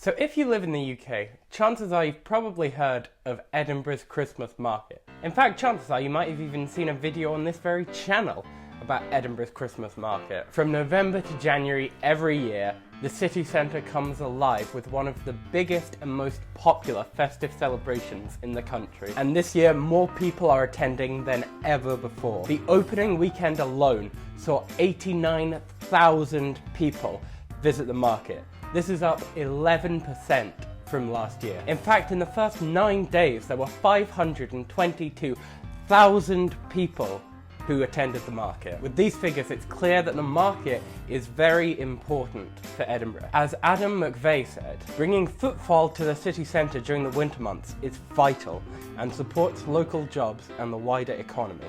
So if you live in the UK, chances are you've probably heard of Edinburgh's Christmas market. In fact, chances are you might have even seen a video on this very channel about Edinburgh's Christmas market. From November to January every year, the city centre comes alive with one of the biggest and most popular festive celebrations in the country. And this year, more people are attending than ever before. The opening weekend alone saw 89,000 people visit the market. This is up 11% from last year. In fact, in the first 9 days, there were 522,000 people who attended the market. With these figures, it's clear that the market is very important for Edinburgh. As Adam McVeigh said, bringing footfall to the city centre during the winter months is vital and supports local jobs and the wider economy.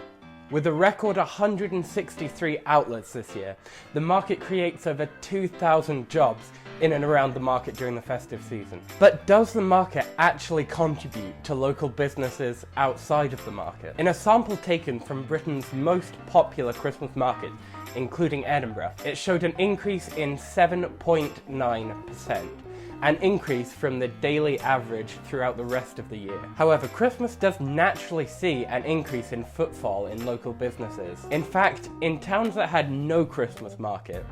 With a record 163 outlets this year, the market creates over 2,000 jobs in and around the market during the festive season. But does the market actually contribute to local businesses outside of the market? In a sample taken from Britain's most popular Christmas market, including Edinburgh, it showed an increase in 7.9%. an increase from the daily average throughout the rest of the year. However, Christmas does naturally see an increase in footfall in local businesses. In fact, in towns that had no Christmas market,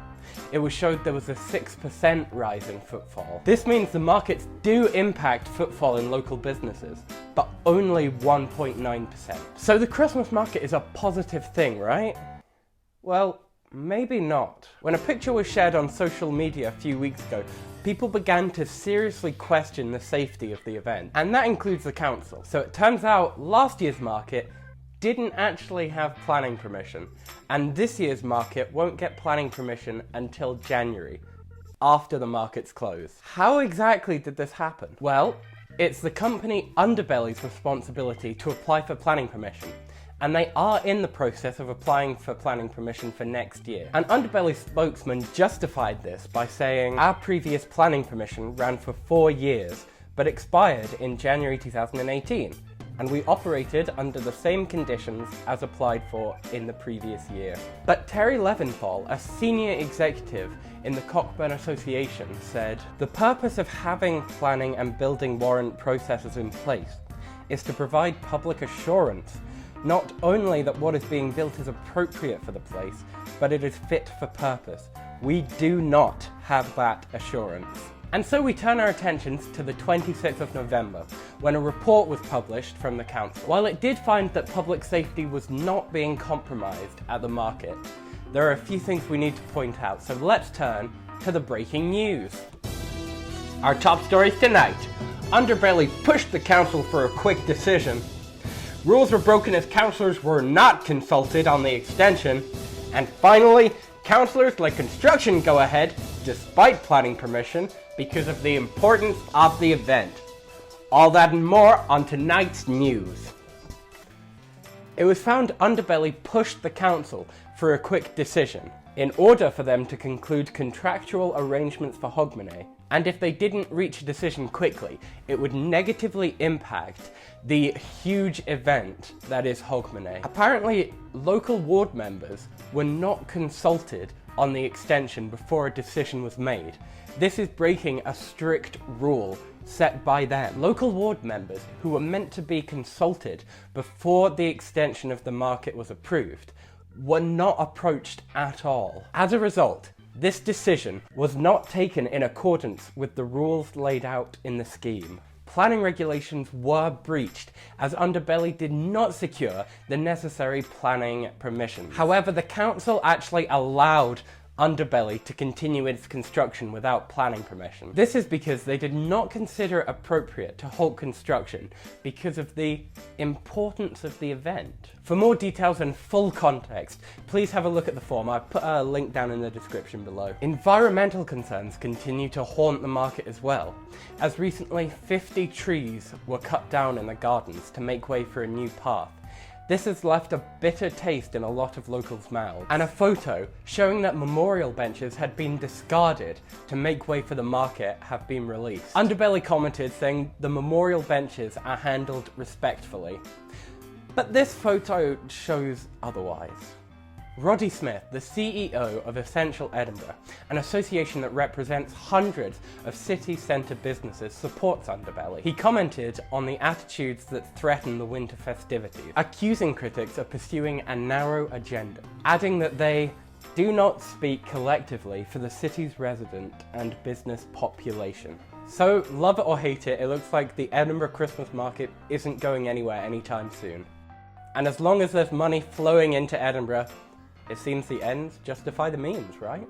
it was showed there was a 6% rise in footfall. This means the markets do impact footfall in local businesses, but only 1.9%. So the Christmas market is a positive thing, right? Well, maybe not. When a picture was shared on social media a few weeks ago, people began to seriously question the safety of the event, and that includes the council. So it turns out last year's market didn't actually have planning permission, and this year's market won't get planning permission until January, after the markets close. How exactly did this happen? Well, it's the company Underbelly's responsibility to apply for planning permission, and they are in the process of applying for planning permission for next year. An Underbelly spokesman justified this by saying, "Our previous planning permission ran for 4 years, but expired in January 2018, and we operated under the same conditions as applied for in the previous year." But Terry Leventhal, a senior executive in the Cockburn Association, said, "The purpose of having planning and building warrant processes in place is to provide public assurance not only that what is being built is appropriate for the place, but it is fit for purpose. We do not have that assurance." And so we turn our attentions to the 26th of November, when a report was published from the council. While it did find that public safety was not being compromised at the market, there are a few things we need to point out, so let's turn to the breaking news. Our top stories tonight: Underbelly pushed the council for a quick decision. Rules were broken as councillors were not consulted on the extension. And finally, councillors let construction go ahead despite planning permission because of the importance of the event. All that and more on tonight's news. It was found Underbelly pushed the council for a quick decision in order for them to conclude contractual arrangements for Hogmanay. And if they didn't reach a decision quickly, it would negatively impact the huge event that is Hogmanay. Apparently, local ward members were not consulted on the extension before a decision was made. This is breaking a strict rule set by them. Local ward members who were meant to be consulted before the extension of the market was approved were not approached at all. As a result, this decision was not taken in accordance with the rules laid out in the scheme. Planning regulations were breached as Underbelly did not secure the necessary planning permissions. However, the council actually allowed Underbelly to continue its construction without planning permission. This is because they did not consider it appropriate to halt construction because of the importance of the event. For more details and full context, please have a look at the form. I've put a link down in the description below. Environmental concerns continue to haunt the market as well, as recently 50 trees were cut down in the gardens to make way for a new path. This has left a bitter taste in a lot of locals' mouths, and a photo showing that memorial benches had been discarded to make way for the market have been released. Underbelly commented saying the memorial benches are handled respectfully, but this photo shows otherwise. Roddy Smith, the CEO of Essential Edinburgh, an association that represents hundreds of city centre businesses, supports Underbelly. He commented on the attitudes that threaten the winter festivities, accusing critics of pursuing a narrow agenda, adding that they do not speak collectively for the city's resident and business population. So, love it or hate it, it looks like the Edinburgh Christmas market isn't going anywhere anytime soon. And as long as there's money flowing into Edinburgh, it seems the ends justify the means, right?